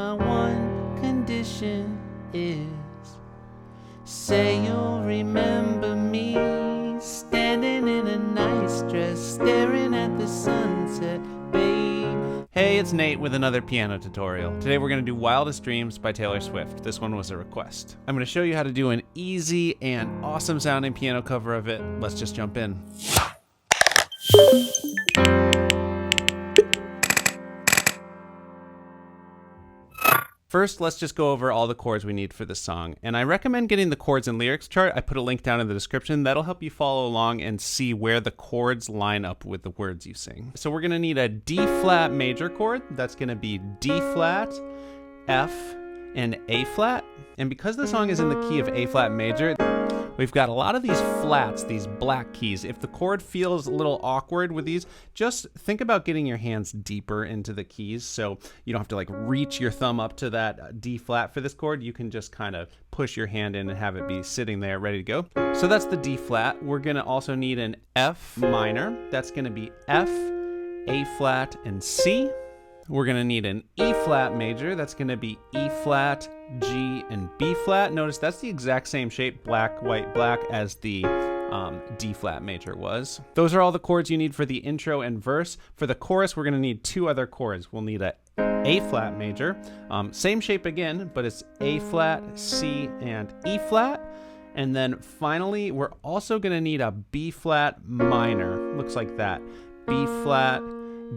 My one condition is, say you'll remember me standing in a nice dress, staring at the sunset, babe. Hey, it's Nate with another piano tutorial. Today we're going to do Wildest Dreams by Taylor Swift. This one was a request. I'm going to show you how to do an easy and awesome sounding piano cover of it. Let's just jump in. First, let's just go over all the chords we need for this song. And I recommend getting the chords and lyrics chart. I put a link down in the description. That'll help you follow along and see where the chords line up with the words you sing. So we're gonna need a D flat major chord. That's gonna be D flat, F, and A flat. And because the song is in the key of A flat major, we've got a lot of these flats, these black keys. If the chord feels a little awkward with these, just think about getting your hands deeper into the keys so you don't have to like reach your thumb up to that D flat for this chord. You can just kind of push your hand in and have it be sitting there ready to go. So that's the D flat. We're gonna also need an F minor. That's gonna be F, A flat, and C. We're gonna need an E flat major. That's gonna be E flat, G, and B flat. Notice that's the exact same shape, black, white, black, as the D flat major was. Those are all the chords you need for the intro and verse. For the chorus, we're gonna need two other chords. We'll need A flat major, same shape again, but it's A flat, C, and E flat. And then finally, we're also gonna need a B flat minor. Looks like that. B flat,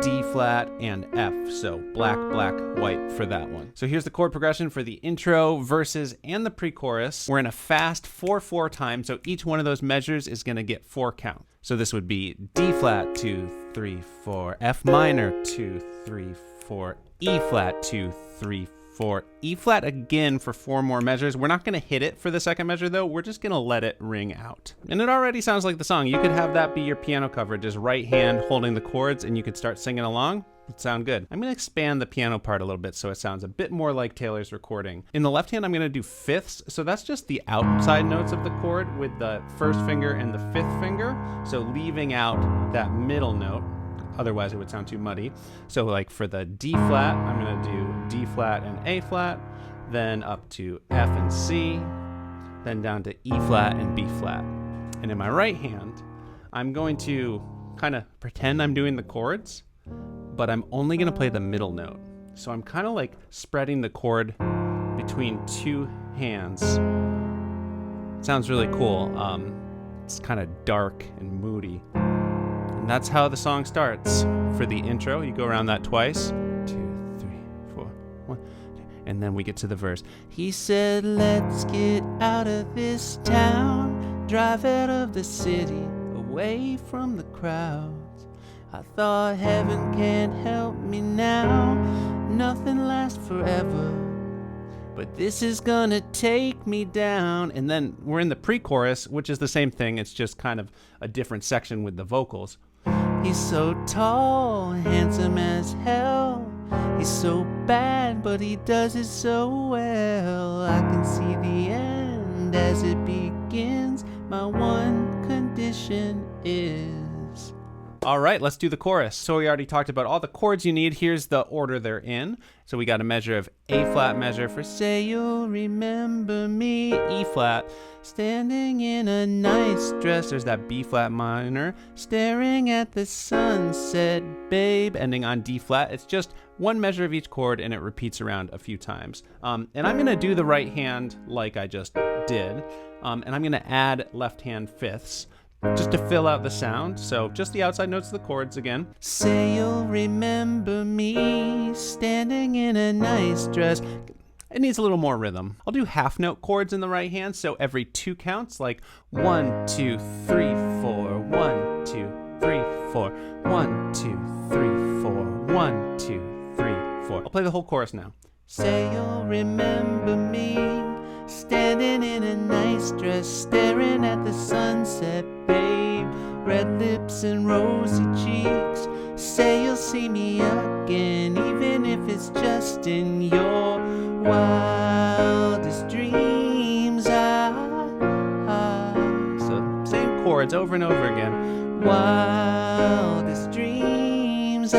D flat, and F. So black, black, white for that one. So here's the chord progression for the intro, verses, and the pre-chorus. We're in a fast 4/4 time, so each one of those measures is gonna get 4 count. So this would be D flat, 2, 3, 4, F minor, 2, 3, 4, E flat, 2, 3, 4, E flat again for 4 more measures. We're not gonna hit it for the second measure though, we're just gonna let it ring out. And it already sounds like the song. You could have that be your piano cover, just right hand holding the chords and you could start singing along. It'd sound good. I'm gonna expand the piano part a little bit so it sounds a bit more like Taylor's recording. In the left hand, I'm gonna do fifths. So that's just the outside notes of the chord with the first finger and the 5th finger. So leaving out that middle note. Otherwise it would sound too muddy. So like for the D flat, I'm gonna do D flat and A flat, then up to F and C, then down to E flat and B flat. And in my right hand, I'm going to kind of pretend I'm doing the chords, but I'm only gonna play the middle note. So I'm kind of like spreading the chord between 2 hands. It sounds really cool. It's kind of dark and moody. And that's how the song starts. For the intro, you go around that twice. 2, 3, 4, 1, 2, and then we get to the verse. He said, let's get out of this town, drive out of the city, away from the crowds. I thought heaven can't help me now, nothing lasts forever, but this is gonna take me down. And then we're in the pre-chorus, which is the same thing. It's just kind of a different section with the vocals. He's so tall, handsome as hell. He's so bad, but he does it so well. I can see the end as it begins. My one condition is... All right, let's do the chorus. So we already talked about all the chords you need. Here's the order they're in. So we got a measure of A flat measure for say you'll remember me, E flat, standing in a nice dress. There's that B flat minor, staring at the sunset, babe, ending on D flat. It's just one measure of each chord and it repeats around a few times. And I'm gonna do the right hand like I just did. And I'm gonna add left hand fifths, just to fill out the sound. So just the outside notes of the chords again. Say you'll remember me standing in a nice dress. It needs a little more rhythm. I'll do half note chords in the right hand, so every 2 counts, like 1, 2, 3, 4, 1, 2, 3, 4, 1, 2, 3, 4, 1, 2, 3, 4. I'll play the whole chorus now. Say you'll remember me standing in a nice dress, staring at the sunset, babe. Red lips and rosy cheeks. Say you'll see me again, even if it's just in your wildest dreams. So same chords over and over again. Wildest dreams.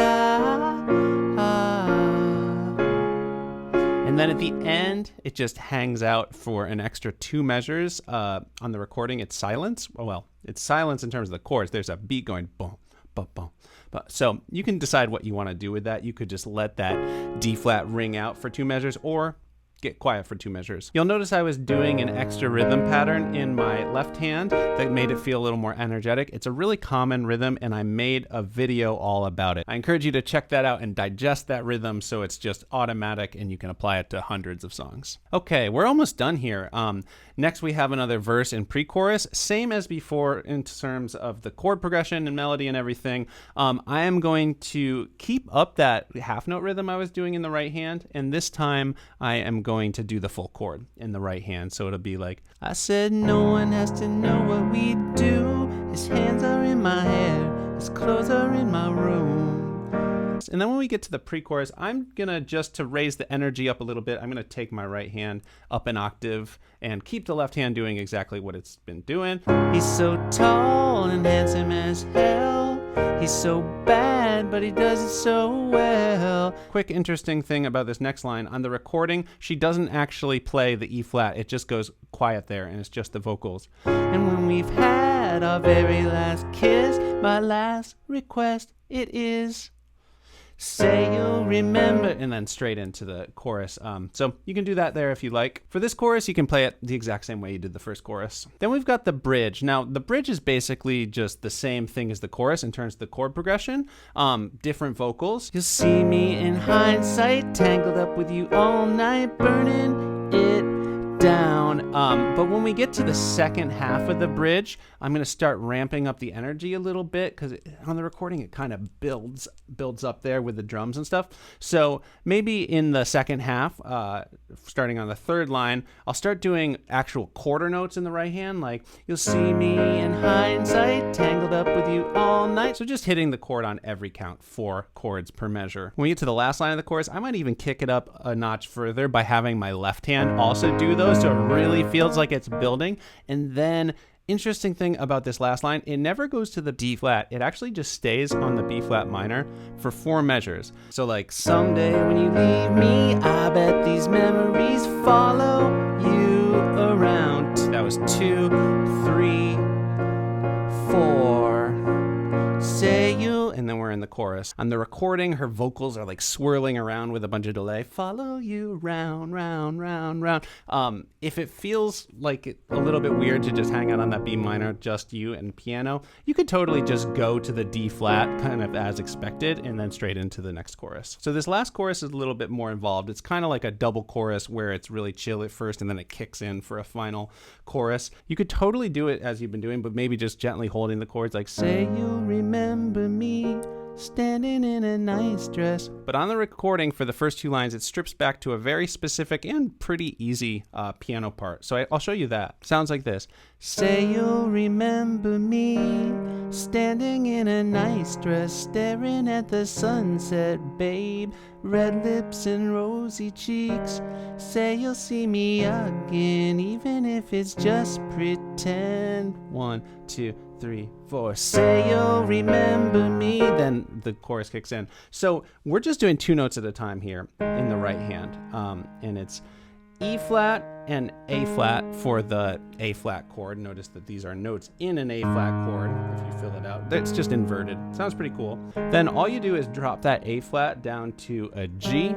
then at the end, it just hangs out for an extra 2 measures. On the recording, it's silence. Well, it's silence in terms of the chords. There's a beat going boom, boom, boom. So you can decide what you want to do with that. You could just let that D flat ring out for 2 measures, or get quiet for 2 measures. You'll notice I was doing an extra rhythm pattern in my left hand that made it feel a little more energetic. It's a really common rhythm, and I made a video all about it. I encourage you to check that out and digest that rhythm so it's just automatic and you can apply it to hundreds of songs. Okay, we're almost done here. Next we have another verse and pre-chorus, same as before in terms of the chord progression and melody and everything. I am going to keep up that half note rhythm I was doing in the right hand, and this time I am going to do the full chord in the right hand. So it'll be like, I said no one has to know what we do. His hands are in my hair, his clothes are in my room. And then when we get to the pre-chorus, I'm gonna, just to raise the energy up a little bit, I'm gonna take my right hand up an octave and keep the left hand doing exactly what it's been doing. He's so tall and handsome as hell. He's so bad, but he does it so well. Quick interesting thing about this next line. On the recording, she doesn't actually play the E flat. It just goes quiet there, and it's just the vocals. And when we've had our very last kiss, my last request it is, say you'll remember, and then straight into the chorus. So you can do that there if you like. For this chorus, you can play it the exact same way you did the first chorus. Then we've got the bridge. Now, the bridge is basically just the same thing as the chorus in terms of the chord progression, different vocals. You'll see me in hindsight, tangled up with you all night, burning it down. But when we get to the second half of the bridge, I'm going to start ramping up the energy a little bit, because on the recording it kind of builds up there with the drums and stuff. So maybe in the second half, starting on the third line, I'll start doing actual quarter notes in the right hand, like you'll see me in hindsight, tangled up with you all night. So just hitting the chord on every count, 4 chords per measure. When we get to the last line of the chorus, I might even kick it up a notch further by having my left hand also do those, so it really feels like it's building. And then interesting thing about this last line, it never goes to the D flat. It actually just stays on the B flat minor for 4 measures. So like, someday when you leave me, I bet these memories follow you around. That was 2, 3, 4. Say you, and then we're in the chorus. On the recording, her vocals are like swirling around with a bunch of delay. Follow you round, round, round, round. If it feels like a little bit weird to just hang out on that B minor, just you and piano, you could totally just go to the D flat kind of as expected and then straight into the next chorus. So this last chorus is a little bit more involved. It's kind of like a double chorus where it's really chill at first and then it kicks in for a final chorus. You could totally do it as you've been doing, but maybe just gently holding the chords, like, say you'll remember me standing in a nice dress. But on the recording for the first 2 lines, it strips back to a very specific and pretty easy piano part. So I'll show you that. Sounds like this. Say you'll remember me standing in a nice dress, staring at the sunset, babe, red lips and rosy cheeks. Say you'll see me again, even if it's just pretend. 1, 2, 3, 4. Say you'll remember me. Then the chorus kicks in. So we're just doing 2 notes at a time here in the right hand. And it's E flat and A flat for the A flat chord. Notice that these are notes in an A flat chord. If you fill it out, it's just inverted. Sounds pretty cool. Then all you do is drop that A flat down to a G.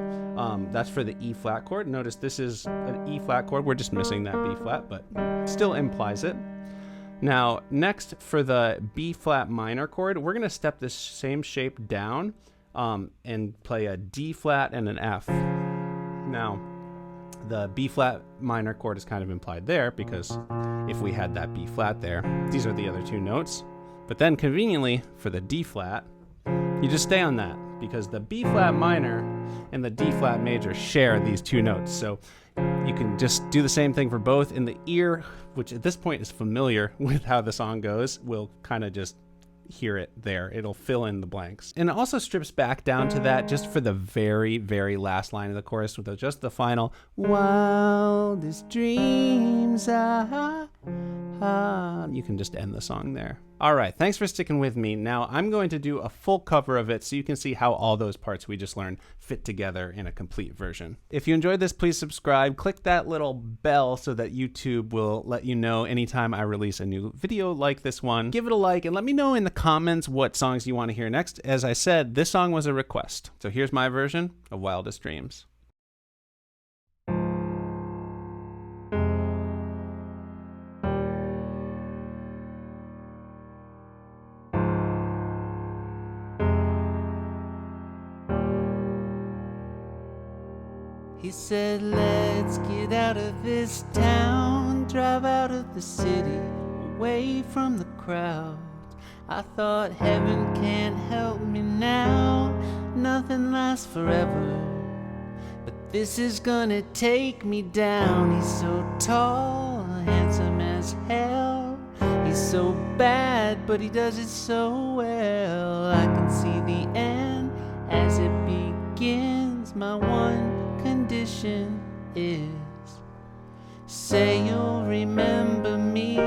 That's for the E flat chord. Notice this is an E flat chord. We're just missing that B flat, but still implies it. Now, next for the B flat minor chord, we're going to step this same shape down and play a D flat and an F. Now, the B flat minor chord is kind of implied there, because if we had that B flat there, these are the other 2 notes. But then conveniently for the D flat, you just stay on that, because the B flat minor and the D flat major share these 2 notes. So you can just do the same thing for both. In the ear, which at this point is familiar with how the song goes, will kind of just hear it there. It'll fill in the blanks. And it also strips back down to that just for the very, very last line of the chorus, with just the final wildest dreams I You can just end the song there. All right, thanks for sticking with me. Now I'm going to do a full cover of it so you can see how all those parts we just learned fit together in a complete version. If you enjoyed this, please subscribe. Click that little bell so that YouTube will let you know anytime I release a new video like this one. Give it a like and let me know in the comments what songs you want to hear next. As I said, this song was a request. So here's my version of Wildest Dreams. He said, let's get out of this town, drive out of the city, away from the crowd. I thought heaven can't help me now, nothing lasts forever, but this is gonna take me down. He's so tall, handsome as hell, he's so bad, but he does it so well. I can see the end as it begins. My one condition is, say you'll remember me,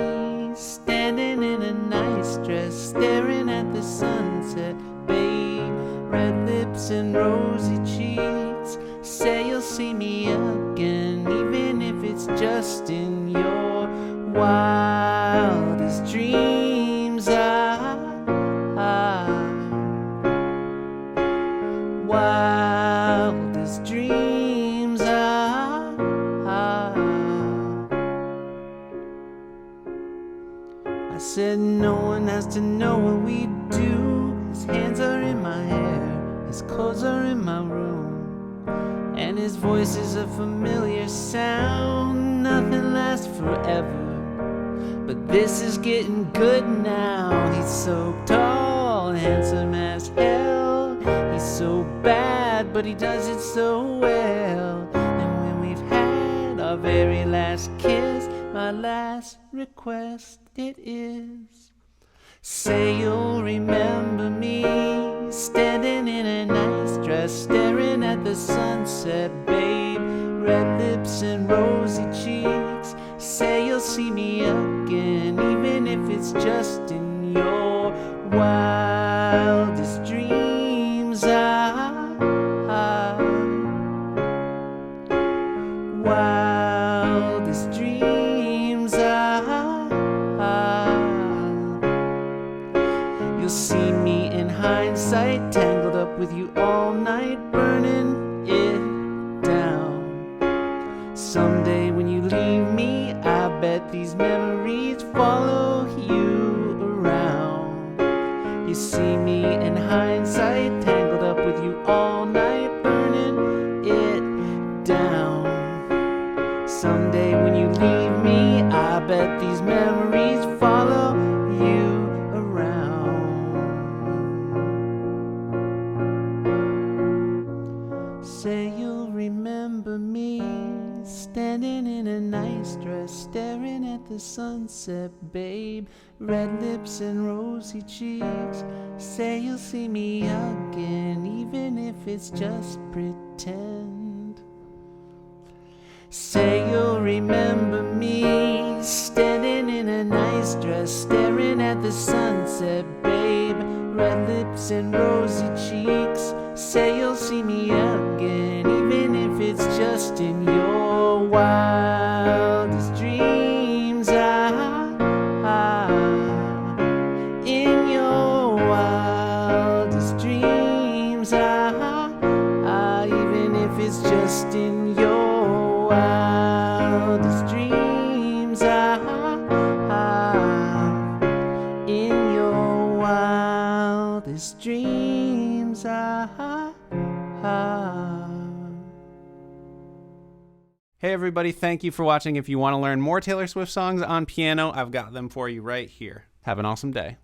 standing in a nice dress, staring at the sunset, babe, red lips and rosy cheeks. Say you'll see me again, even if it's just in your wildest dreams. Wildest dreams. I said no one has to know what we do. His hands are in my hair, his clothes are in my room, and his voice is a familiar sound. Nothing lasts forever, but this is getting good now. He's so tall, handsome as hell, he's so bad, but he does it so well. And when we've had our very last kiss, my last request it is, say you'll remember me, standing in a nice dress, staring at the sunset, babe, red lips and rosy cheeks. Say you'll see me again, even if it's just in your wildest dreams. Wildest dreams. You'll see me in hindsight, tangled up with you all night, burning it down. Someday when you leave me, I bet these memories follow you around. You see me in hindsight, tangled up with you all night, burning it down. Someday when you leave me, I bet these memories follow you around. Say you'll remember me, standing in a nice dress, staring at the sunset, babe, red lips and rosy cheeks. Say you'll see me again, even if it's just pretend. Say you'll remember me, standing in a nice dress, staring at the sunset, babe, red lips and rosy cheeks. Say you'll see me again, even if it's just in your wildest dreams. In your wildest dreams. Even if it's just in your wildest dreams. In your wildest dreams. Hey everybody, thank you for watching. If you want to learn more Taylor Swift songs on piano, I've got them for you right here. Have an awesome day.